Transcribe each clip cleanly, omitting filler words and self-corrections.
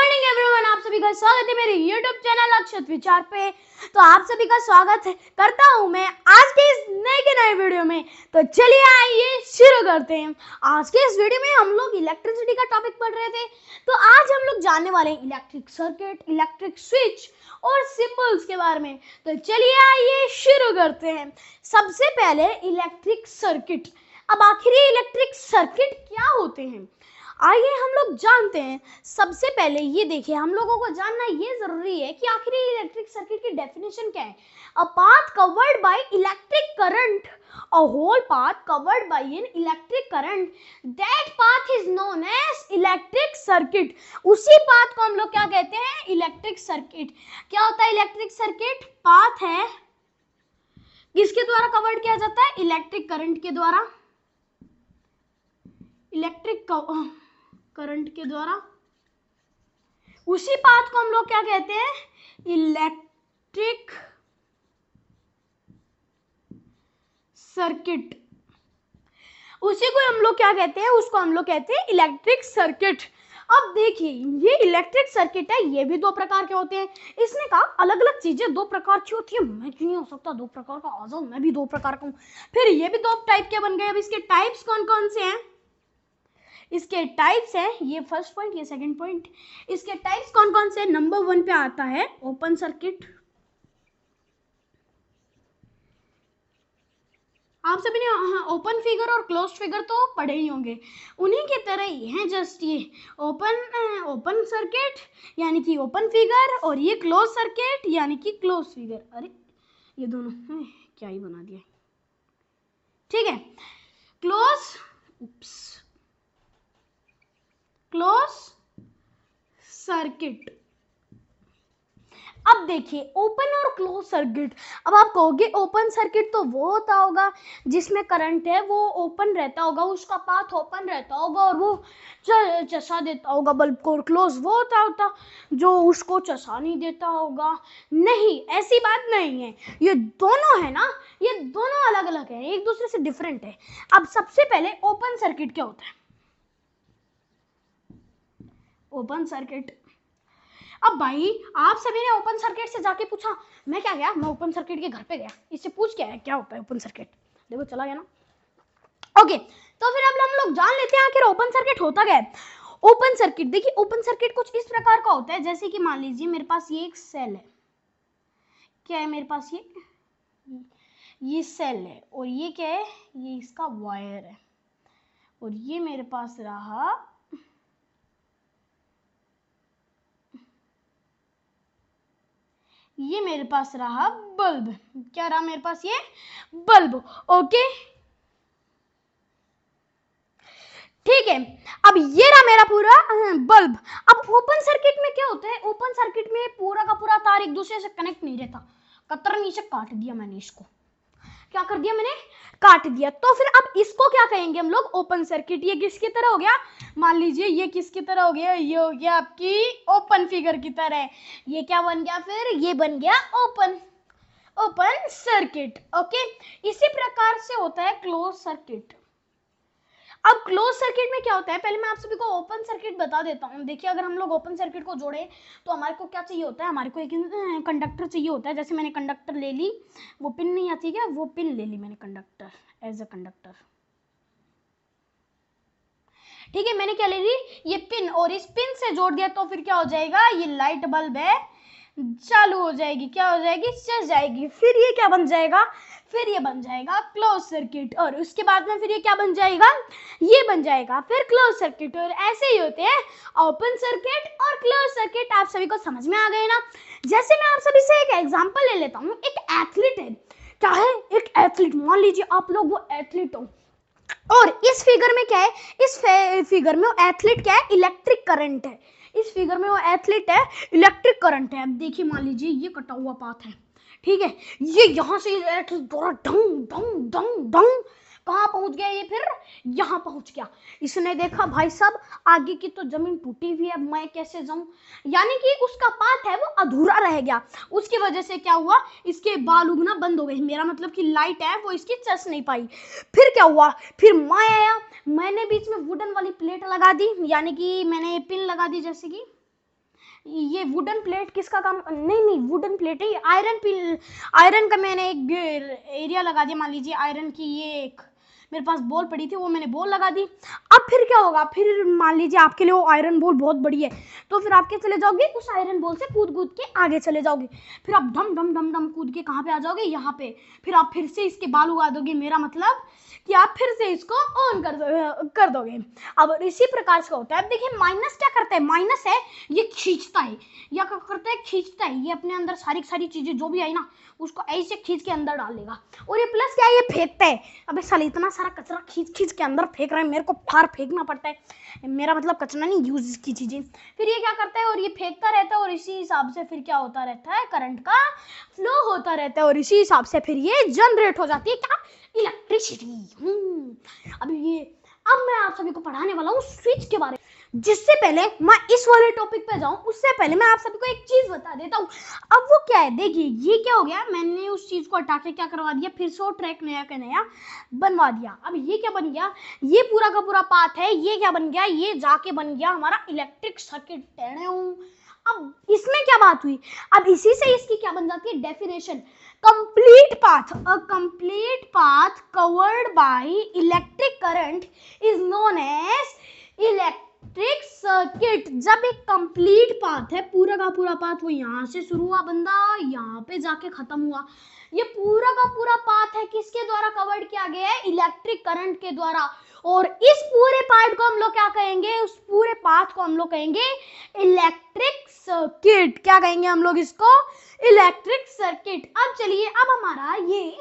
Morning everyone, आप सभी का स्वागत है मेरे YouTube चैनल अक्षत विचार पे। तो आप सभी का स्वागत करता हूं मैं आज के इस नए के नए वीडियो में। तो चलिए आइए शुरू करते हैं। आज के इस वीडियो में हम लोग इलेक्ट्रिसिटी का टॉपिक पढ़ रहे थे, तो आज हम लोग जानने वाले हैं इलेक्ट्रिक सर्किट, इलेक्ट्रिक स्विच और सिंबल्स के बारे में। तो चलिए आइए शुरू करते हैं। सबसे पहले इलेक्ट्रिक सर्किट। अब आखिर ये इलेक्ट्रिक सर्किट क्या होते हैं, आइए हम लोग जानते हैं। सबसे पहले ये देखिए, हम लोगों को जानना ये जरूरी है कि आखिर इलेक्ट्रिक सर्किट की डेफिनेशन क्या है। A path covered by electric current, a whole path covered by an electric current, that path is known as electric circuit. उसी पाथ को हम लोग क्या कहते हैं, इलेक्ट्रिक सर्किट। क्या होता है इलेक्ट्रिक सर्किट? पाथ है किसके द्वारा कवर्ड किया जाता है, इलेक्ट्रिक करंट के द्वारा, इलेक्ट्रिक करंट के द्वारा। उसी पाथ को हम लोग क्या कहते हैं, इलेक्ट्रिक सर्किट। उसी को हम लोग क्या कहते हैं, उसको हम लोग कहते हैं इलेक्ट्रिक सर्किट। अब देखिए, ये इलेक्ट्रिक सर्किट है, ये भी दो प्रकार के होते हैं। इसने कहा अलग अलग चीजें दो प्रकार की होती है, मैं क्यों नहीं हो सकता दो प्रकार का, आ जाओ मैं भी दो प्रकार का हूं। फिर ये भी दो टाइप के बन गए। अब इसके टाइप्स कौन कौन से हैं, इसके टाइप्स हैं, ये फर्स्ट पॉइंट, ये सेकंड पॉइंट। इसके टाइप्स कौन कौन से? नंबर 1 पे आता है ओपन सर्किट। आप सभी ने ओपन फिगर और क्लोज फिगर तो पढ़े ही होंगे, उन्हीं की तरह ही है जस्ट ये ओपन सर्किट यानी कि ओपन फिगर, और ये क्लोज सर्किट यानी कि क्लोज फिगर। अरे ये दोनों क्या ही बना दिया, ठीक है। Close circuit. अब देखिए ओपन और क्लोज सर्किट। अब आप कहोगे ओपन सर्किट तो वो होता होगा जिसमें करंट है वो ओपन रहता होगा, उसका पाथ ओपन रहता होगा और वो चसा देता होगा बल्ब को। क्लोज वो होता जो उसको चसा नहीं देता होगा। नहीं, ऐसी बात नहीं है। ये दोनों है ना, ये दोनों अलग अलग है, एक दूसरे से डिफरेंट है। अब सबसे पहले ओपन सर्किट क्या होता है, ओपन सर्किट। अब भाई आप सभी ने ओपन सर्किट से जाके पूछा, मैं क्या गया, मैं ओपन सर्किट के घर पे गया, इससे पूछ के आया क्या होता है ओपन सर्किट, देखो चला गया ना। ओके, तो फिर अब हम लोग जान लेते हैं आखिर ओपन सर्किट होता क्या है। ओपन सर्किट देखिए, ओपन सर्किट कुछ इस प्रकार का होता है, जैसे कि मान लीजिए मेरे पास ये एक सेल है, क्या है मेरे पास, ये सेल है, और ये क्या है, ये इसका वायर है, और ये मेरे पास रहा बल्ब। क्या रहा मेरे पास, ये बल्ब। ओके ठीक है, अब ये रहा मेरा पूरा बल्ब। अब ओपन सर्किट में क्या होता है, ओपन सर्किट में पूरा का पूरा तार एक दूसरे से कनेक्ट नहीं रहता, कतरनी से काट दिया मैंने इसको, क्या कर दिया मैंने, काट दिया। तो फिर अब इसको क्या कहेंगे हम लोग, ओपन सर्किट। ये किसकी तरह हो गया, मान लीजिए ये किसकी तरह हो गया, ये हो गया आपकी ओपन फिगर की तरह। ये क्या बन गया, फिर ये बन गया ओपन सर्किट। ओके, इसी प्रकार से होता है क्लोज सर्किट। अब क्लोज सर्किट में क्या होता है, पहले मैं आप सभी को ओपन सर्किट बता देता हूँ। देखिए, अगर हम लोग ओपन सर्किट को जोड़े तो हमारे को क्या चाहिए होता है, हमारे को एक कंडक्टर चाहिए होता है। जैसे मैंने कंडक्टर ले ली, वो पिन नहीं आती क्या, वो पिन ले ली मैंने कंडक्टर, एज अ कंडक्टर, ठीक है। मैंने क्या ले ली, ये पिन, और इस पिन से जोड़ दिया तो फिर क्या हो जाएगा, ये लाइट बल्ब है, चालू हो जाएगी, क्या हो जाएगी, चल जाएगी। फिर ये क्या बन जाएगा, फिर ये बन जाएगा क्लोज सर्किट, और उसके बाद में फिर ये क्या बन जाएगा, ये बन जाएगा फिर क्लोज सर्किट। और ऐसे ही होते हैं ओपन सर्किट और क्लोज सर्किट। आप सभी को समझ में आ गए ना। जैसे मैं आप सभी से एक एग्जांपल ले लेता हूँ, एक एथलीट है, क्या है, एक एथलीट। मान लीजिए आप लोग वो एथलीट हो, और इस फिगर में क्या है, इस फिगर में वो एथलीट क्या है, इलेक्ट्रिक करंट है। इस फिगर में वो एथलीट है, इलेक्ट्रिक करंट है। अब देखिए, मान लीजिए ये कटा हुआ पाथ है, ठीक है। ये यहां से एथलीट द्वारा डंग डंग डंग डंग कहाँ पहुंच गया, ये फिर यहाँ पहुंच गया। इसने देखा भाई साहब आगे की तो जमीन टूटी हुई है, मैं कैसे जाऊं, यानी कि उसका पाथ है वो अधूरा रह गया। उसकी वजह से क्या हुआ, इसके बाल उगना बंद हो गए, मेरा मतलब कि लाइट है वो इसकी चस नहीं पाई। फिर क्या हुआ, फिर मैं आया, मैंने बीच में वुडन वाली प्लेट लगा दी, यानी कि मैंने पिन लगा दी, जैसे कि ये वुडन प्लेट किसका काम, नहीं नहीं वुडन प्लेट है, आयरन का मैंने एक एरिया लगा दिया, मान लीजिए आयरन की ये एक मेरे पास बॉल पड़ी थी, वो मैंने बॉल लगा दी। अब फिर क्या होगा, फिर मान लीजिए आपके लिए वो आयरन बॉल बहुत बड़ी है, तो फिर आप क्या चले जाओगे, उस आयरन बॉल से कूद कूद के आगे चले जाओगे, फिर आप डम डम डम डम कूद के कहाँ पे आ जाओगे, यहाँ पे, फिर आप फिर से इसके बाल उगा दोगे, मेरा मतलब कि आप फिर से इसको ऑन कर दोगे। अब इसी प्रकार से होता है। अब देखिए माइनस क्या करता है, माइनस है ये खींचता है, या क्या करता है, खींचता है, ये अपने अंदर सारी चीजें जो भी आई ना उसको ऐसे खींच के अंदर डाल देगा। और ये प्लस क्या है, ये फेंकता है। अबे साले इतना सारा कचरा खींच के अंदर फेंक रहा है, मेरे को बाहर फेंकना पड़ता है, मेरा मतलब कचरा नहीं, यूज की चीजें। फिर ये क्या करता है, और ये फेंकता रहता है, और इसी हिसाब से फिर क्या होता रहता है, करंट का फ्लो होता रहता है, और इसी हिसाब से फिर ये जनरेट हो जाती है क्या, इलेक्ट्रिसिटी। अब मैं आप सभी को पढ़ाने वाला हूँ स्विच के बारे में। जिससे पहले मैं इस वाले टॉपिक पे जाऊं, उससे पहले मैं आप सभी को एक चीज बता देता हूँ। अब वो क्या है, देखिए ये क्या हो गया, मैंने उस चीज को हटा के क्या करवा दिया, फिर से वो ट्रैक नया का नया बनवा दिया। अब ये क्या बन गया, ये पूरा का पूरा पाथ है, ये क्या बन गया, ये जाके बन गया हमारा इलेक्ट्रिक सर्किट। अब इसमें क्या बात हुई, अब इसी से इसकी क्या बन जाती है definition, complete path, a complete path covered by electric current is known as electric circuit. जब एक कंप्लीट पाथ है, पूरा का पूरा पाथ, वो यहाँ से शुरू हुआ बंदा, यहाँ पे जाके खत्म हुआ, ये पूरा का पूरा पाथ है किसके द्वारा कवर्ड किया गया है, इलेक्ट्रिक करंट के द्वारा। और इस पूरे पार्ट को हम लोग क्या कहेंगे, उस पूरे पाथ को हम लोग कहेंगे इलेक्ट्रिक सर्किट। क्या कहेंगे हम लोग इसको, इलेक्ट्रिक सर्किट। अब चलिए, अब हमारा ये,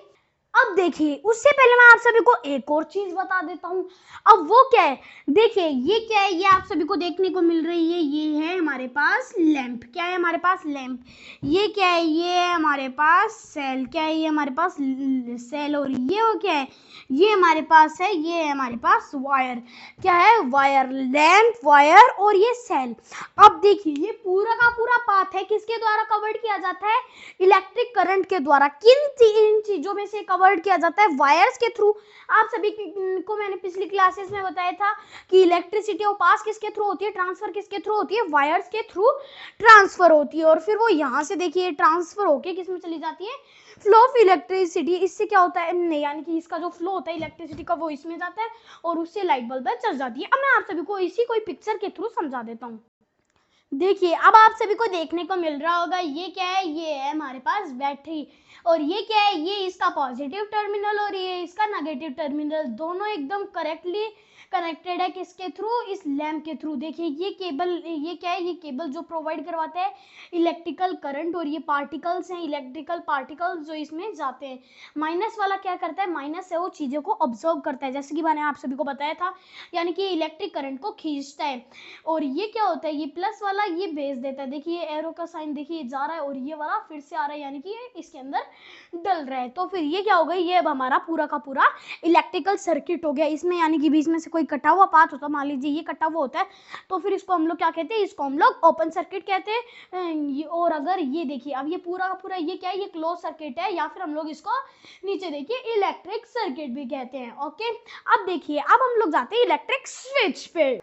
अब देखिए उससे पहले मैं आप सभी को एक और चीज बता देता हूँ। अब वो क्या है, देखिए ये क्या है, ये आप सभी को देखने को मिल रही है, ये है हमारे पास लैंप। क्या है हमारे पास, लैंप। ये क्या है, ये है हमारे पास सेल। क्या है, ये हमारे पास सेल। और ये वो क्या है, ये हमारे पास है, ये है हमारे पास वायर। क्या है, वायर, लैंप, वायर और ये सेल। अब देखिए ये पूरा का पूरा पाथ है किसके द्वारा कवर्ड किया जाता है, इलेक्ट्रिक करंट के द्वारा। किन तीन चीजों में से कवर्ड किया जाता है, वायर्स के थ्रू। आप सभी को मैंने पिछली क्लासेस में बताया था कि इलेक्ट्रिसिटी पास किसके थ्रू होती है, ट्रांसफर किसके थ्रू होती है, वायर्स के थ्रू ट्रांसफर होती है। और फिर वो यहाँ से देखिए ट्रांसफर होके किस में चली जाती है, फ्लो ऑफ इलेक्ट्रिसिटी। इससे क्या होता है, यानी कि इसका जो फ्लो होता है इलेक्ट्रिसिटी का, वो इसमें जाता है और उससे लाइट बल्ब चल जाती है। अब मैं आप सभी को इसी कोई पिक्चर के थ्रू समझा देता हूँ। देखिए अब आप सभी को देखने को मिल रहा होगा, ये क्या है, ये है हमारे पास बैटरी। और ये क्या है, ये इसका पॉजिटिव टर्मिनल और ये इसका नेगेटिव टर्मिनल, दोनों एकदम करेक्टली कनेक्टेड है किसके थ्रू, इस लैंप के थ्रू। देखिए ये केबल, ये क्या है, ये केबल जो प्रोवाइड करवाता है इलेक्ट्रिकल करंट, और ये पार्टिकल्स हैं, इलेक्ट्रिकल पार्टिकल्स जो इसमें जाते हैं। माइनस वाला क्या करता है, माइनस से वो चीज़ों को ऑब्जर्व करता है, जैसे कि मैंने आप सभी को बताया था, यानी कि इलेक्ट्रिक करंट को खींचता है। और ये क्या होता है, ये प्लस वाला ये भेज देता है, देखिए एरो का साइन देखिए जा रहा है, और ये वाला फिर से आ रहा है, यानी कि ये इसके अंदर डल रहा है। तो फिर ये क्या हो गया, ये अब हमारा पूरा का पूरा इलेक्ट्रिकल सर्किट हो गया। इसमें यानी कि बीच में से कोई कटा हुआ पाथ होता है, मान लीजिए ये कटा हुआ होता है, तो फिर इसको हम लोग क्या कहते हैं, इसको हम लोग ओपन सर्किट कहते हैं। और अगर ये देखिए, अब ये पूरा का पूरा ये क्या है, ये क्लोज सर्किट है, या फिर हम लोग इसको नीचे देखिए इलेक्ट्रिक सर्किट भी कहते हैं। ओके, अब देखिए, अब हम लोग जाते हैं इलेक्ट्रिक स्विच पे।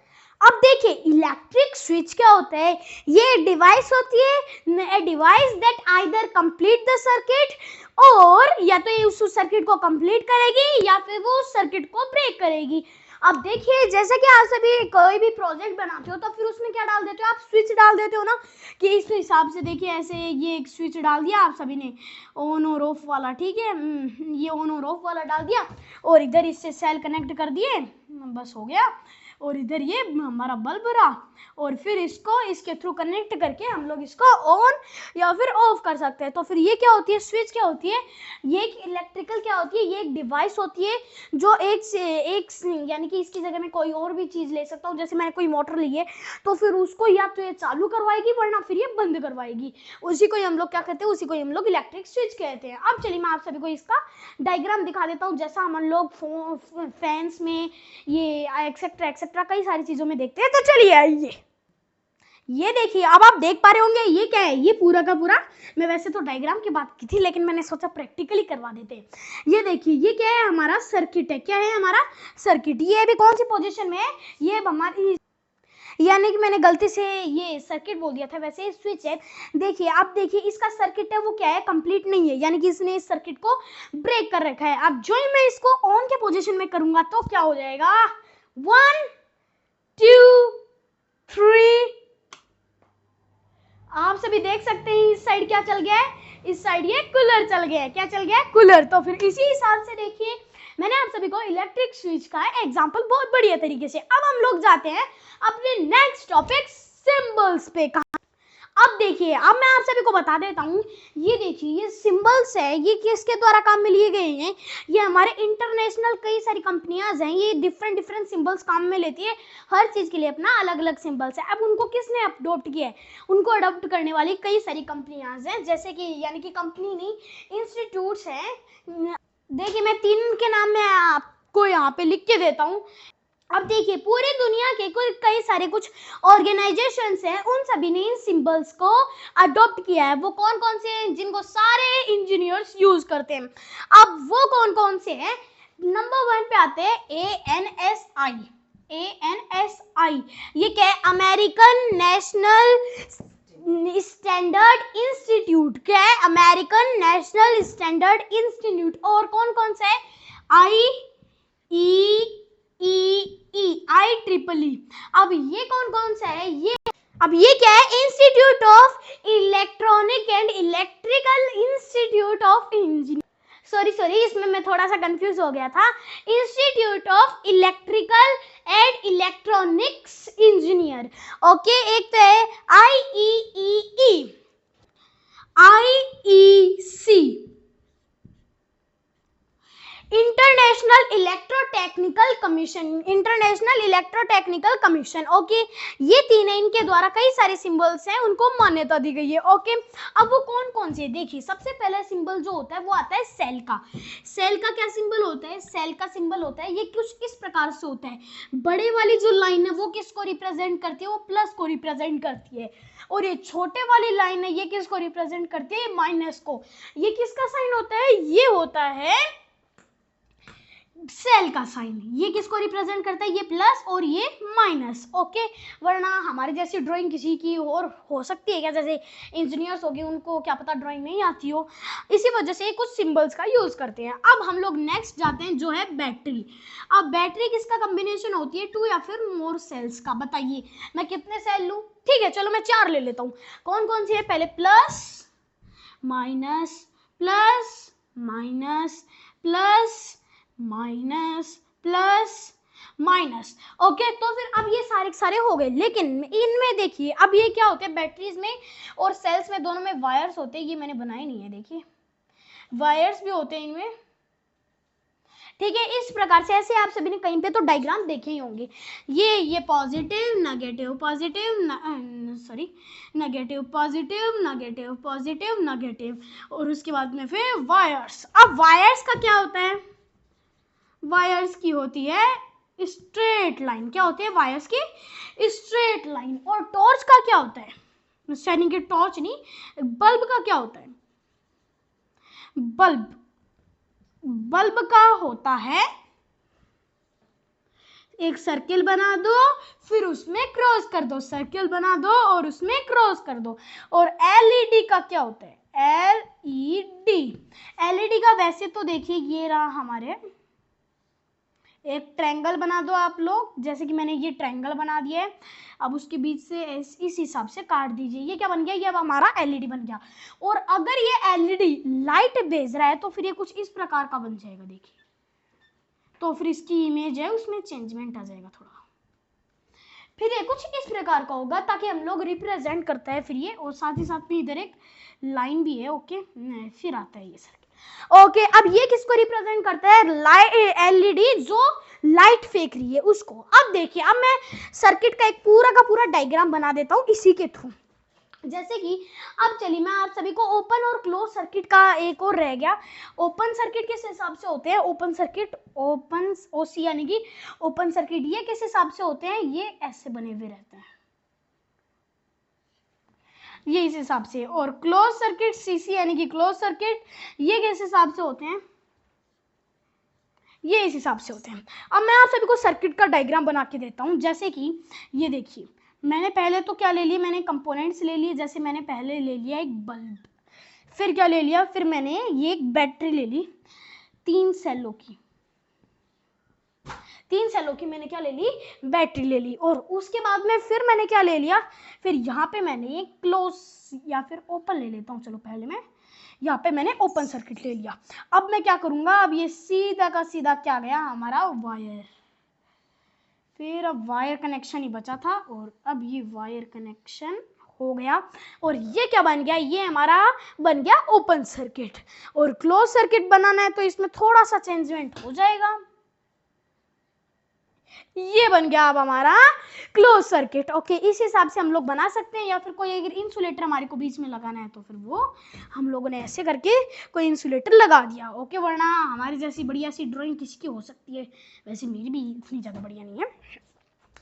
अब देखिए इलेक्ट्रिक स्विच क्या होता है, ये डिवाइस होती है, device that either complete the circuit, और या तो ये उस सर्किट को कंप्लीट करेगी या फिर वो उस सर्किट को ब्रेक करेगी। अब देखिए जैसे कि आप सभी कोई भी प्रोजेक्ट बनाते हो तो फिर उसमें क्या डाल देते हो आप, स्विच डाल देते हो ना, कि इस हिसाब से देखिए ऐसे ये एक स्विच डाल दिया आप सभी ने, ऑन और ऑफ वाला, ठीक है, ये ऑन और ऑफ वाला डाल दिया, और इधर इससे सेल कनेक्ट कर दिए, बस हो गया। और इधर ये हमारा बल्ब रहा, और फिर इसको इसके थ्रू कनेक्ट करके हम लोग इसको ऑन या फिर ऑफ कर सकते हैं। तो फिर ये क्या होती है, स्विच क्या होती है, ये एक इलेक्ट्रिकल क्या होती है, ये एक डिवाइस होती है जो एक यानी कि इसकी जगह में कोई और भी चीज़ ले सकता हूँ। जैसे मैंने कोई मोटर ली है तो फिर उसको या तो ये चालू करवाएगी वरना फिर ये बंद करवाएगी, उसी को हम लोग क्या कहते हैं, उसी को हम लोग इलेक्ट्रिक स्विच कहते हैं। अब चलिए मैं आप सभी को इसका डायग्राम दिखा देता हूँ, जैसा हम लोग फैंस में ये एक्सेट्रा एक्सेट्रा कई सारी चीज़ों में देखते हैं। तो चलिए आइए, ये देखिए अब आप देख पा रहे होंगे ये क्या है, ये पूरा का पूरा, मैं वैसे तो डायग्राम की बात की थी लेकिन मैंने सोचा प्रैक्टिकली करवा देते हैं। ये देखिए ये क्या है, हमारा सर्किट है। क्या है, हमारा सर्किट। ये भी कौन सी पोजीशन में है, ये हमारी यानी कि मैंने गलती से ये सर्किट बोल दिया था, वैसे स्विच है। देखिए अब देखिए इसका सर्किट है वो क्या है, कंप्लीट नहीं है, यानी कि इसने इस सर्किट को ब्रेक कर रखा है। अब जो ही मैं इसको ऑन के पोजीशन में करूंगा तो क्या हो जाएगा, 1 2 3। आप सभी देख सकते हैं इस साइड क्या चल गया है, इस साइड ये कूलर चल गया है। क्या चल गया है, कूलर। तो फिर इसी हिसाब से देखिए मैंने आप सभी को इलेक्ट्रिक स्विच का एग्जांपल बहुत बढ़िया तरीके से। अब हम लोग जाते हैं अपने नेक्स्ट टॉपिक सिंबल्स पे। अब देखिए अब मैं आप सभी को बता देता हूँ, ये देखिए ये सिंबल्स है, ये किसके द्वारा काम में लिए गए हैं, ये हमारे इंटरनेशनल कई सारी कंपनियां हैं, ये डिफरेंट डिफरेंट सिंबल्स काम में लेती है, हर चीज़ के लिए अपना अलग अलग सिंबल्स है। अब उनको किसने अडोप्ट किया है, उनको अडोप्ट करने वाली कई सारी कंपनियां हैं, जैसे कि यानी कि कंपनी नहीं इंस्टीट्यूट्स हैं। देखिए मैं 3 के नाम मैं आपको यहाँ पे लिख के देता हूँ। अब देखिए पूरी दुनिया के कई सारे कुछ ऑर्गेनाइजेशंस हैं, उन सभी ने इन सिंबल्स को अडॉप्ट किया है। वो कौन कौन से हैं, जिनको सारे इंजीनियर्स यूज करते हैं। अब वो कौन कौन से हैं, नंबर 1 पे आते हैं ANSI। ANSI ये क्या है, अमेरिकन नेशनल स्टैंडर्ड इंस्टीट्यूट। क्या है, अमेरिकन नेशनल स्टैंडर्ड इंस्टीट्यूट। और कौन कौन सा है, IEEE। अब ये कौन कौन सा है, ये अब ये क्या है, institute of electronic and electrical institute of engineer. Sorry इसमें मैं थोड़ा सा कंफ्यूज हो गया था। Institute of electrical and electronics engineer. Okay, एक तो है IEEE, IEC international electrotechnical commission, international electrotechnical commission. Okay, ये 3 है, इनके द्वारा कई सारे सिंबल्स हैं उनको मान्यता दी गई है। ओके, अब वो कौन कौन से, देखिए सबसे पहला सिंबल जो होता है वो आता है सेल का। सेल का क्या सिंबल होता है, सेल का सिंबल होता है ये कुछ इस प्रकार से होता है, बड़े वाली जो लाइन है वो किसको रिप्रेजेंट करती है, वो प्लस को रिप्रेजेंट करती है, और ये छोटे वाली लाइन है ये किसको रिप्रेजेंट करती है, माइनस को। ये किसका साइन होता है, ये होता है सेल का साइन। ये किसको रिप्रेजेंट करता है, ये प्लस और ये माइनस। ओके, वरना हमारी जैसी ड्राइंग किसी की और हो सकती है क्या, जैसे इंजीनियर्स हो गए उनको क्या पता ड्राइंग नहीं आती हो, इसी वजह से कुछ सिंबल्स का यूज करते हैं। अब हम लोग नेक्स्ट जाते हैं जो है बैटरी। अब बैटरी किसका कॉम्बिनेशन होती है, 2 या फिर मोर सेल्स का। बताइए मैं कितने सेल लूँ, ठीक है चलो मैं 4 ले लेता हूँ। कौन कौन सी है, पहले plus minus plus minus plus minus plus minus. Okay, तो फिर अब ये सारे हो गए, लेकिन इनमें देखिए अब ये क्या होते हैं, बैटरीज में और सेल्स में दोनों में वायर्स होते हैं। ये मैंने बनाए नहीं है, देखिए वायर्स भी होते हैं इनमें, ठीक है। इस प्रकार से ऐसे आप सभी ने कहीं पे तो डायग्राम देखे ही होंगे। ये positive negative positive negative positive negative positive negative, और उसके बाद में फिर वायर्स। अब वायर्स का क्या होता है, वायर्स की होती है स्ट्रेट लाइन। क्या होती है, वायर्स की स्ट्रेट लाइन। और टॉर्च का क्या होता है, यानी कि टॉर्च नहीं, बल्ब का क्या होता है, बल्ब का होता है एक सर्किल बना दो फिर उसमें क्रॉस कर दो, सर्किल बना दो और उसमें क्रॉस कर दो। और एलईडी का क्या होता है, एलईडी का वैसे तो देखिए ये रहा हमारे, एक ट्रायंगल बना दो आप लोग, जैसे कि मैंने ये ट्रायंगल बना दिया है। अब उसके बीच से इस हिसाब से काट दीजिए, ये क्या बन गया, ये अब हमारा एलईडी बन गया। और अगर ये एलईडी लाइट भेज रहा है तो फिर ये कुछ इस प्रकार का बन जाएगा, देखिए। तो फिर इसकी इमेज है उसमें चेंजमेंट आ जाएगा थोड़ा, फिर ये कुछ इस प्रकार का होगा ताकि हम लोग रिप्रेजेंट करता है फिर ये, और साथ ही साथ में इधर एक लाइन भी है। ओके, फिर आता है ये सर्किल। ओके, अब ये किसको रिप्रेजेंट करता है, एलईडी जो लाइट फेंक रही है उसको। अब देखिए अब मैं सर्किट का एक पूरा का पूरा डायग्राम बना देता हूँ इसी के थ्रू, जैसे कि अब चलिए मैं आप सभी को ओपन और क्लोज सर्किट का एक और रह गया। ओपन सर्किट किस हिसाब से होते हैं, ओपन सर्किट ओपन ओसी यानी कि ओपन सर्किट ये किस हिसाब से होते हैं, ये ऐसे बने हुए रहते हैं, ये इस हिसाब से। और क्लोज सर्किट सीसी यानी कि क्लोज सर्किट ये किस हिसाब से होते हैं, ये इस हिसाब से होते हैं। अब मैं आप सभी को सर्किट का डायग्राम बना के देता हूं, जैसे कि ये देखिए मैंने पहले तो क्या ले लिया, मैंने कंपोनेंट्स ले लिए। जैसे मैंने पहले ले लिया एक बल्ब, फिर क्या ले लिया, फिर मैंने ये एक बैटरी ले ली 3 सेलों की, 3 सेलों की मैंने क्या ले ली, बैटरी ले ली। और उसके बाद में फिर मैंने क्या ले लिया, फिर यहाँ पे मैंने एक क्लोज या फिर ओपन ले लेता हूँ। चलो पहले मैं यहाँ पे मैंने ओपन सर्किट ले लिया। अब मैं क्या करूँगा, अब ये सीधा का सीधा क्या गया हमारा वायर, फिर अब वायर कनेक्शन ही बचा था और अब ये वायर कनेक्शन हो गया। और ये क्या बन गया, ये हमारा बन गया ओपन सर्किट। और क्लोज सर्किट बनाना है तो इसमें थोड़ा सा चेंजमेंट हो जाएगा। ये बन गया अब हमारा क्लोज सर्किट। ओके, इस हिसाब से हम लोग बना सकते हैं। या फिर कोई अगर इंसुलेटर हमारे को बीच में लगाना है तो फिर वो हम लोगों ने ऐसे करके कोई इंसुलेटर लगा दिया। ओके, वरना हमारी जैसी बढ़िया सी ड्राइंग किसी की हो सकती है, वैसे मेरी भी इतनी ज़्यादा बढ़िया नहीं है।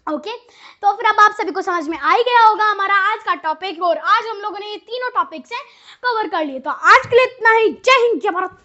ओके, तो फिर अब आप सभी को समझ में आ ही गया होगा हमारा आज का टॉपिक। और आज हम लोगों ने ये तीनों टॉपिक्स हैं कवर कर लिए। तो आज के लिए इतना ही। जय हिंद, जय भारत।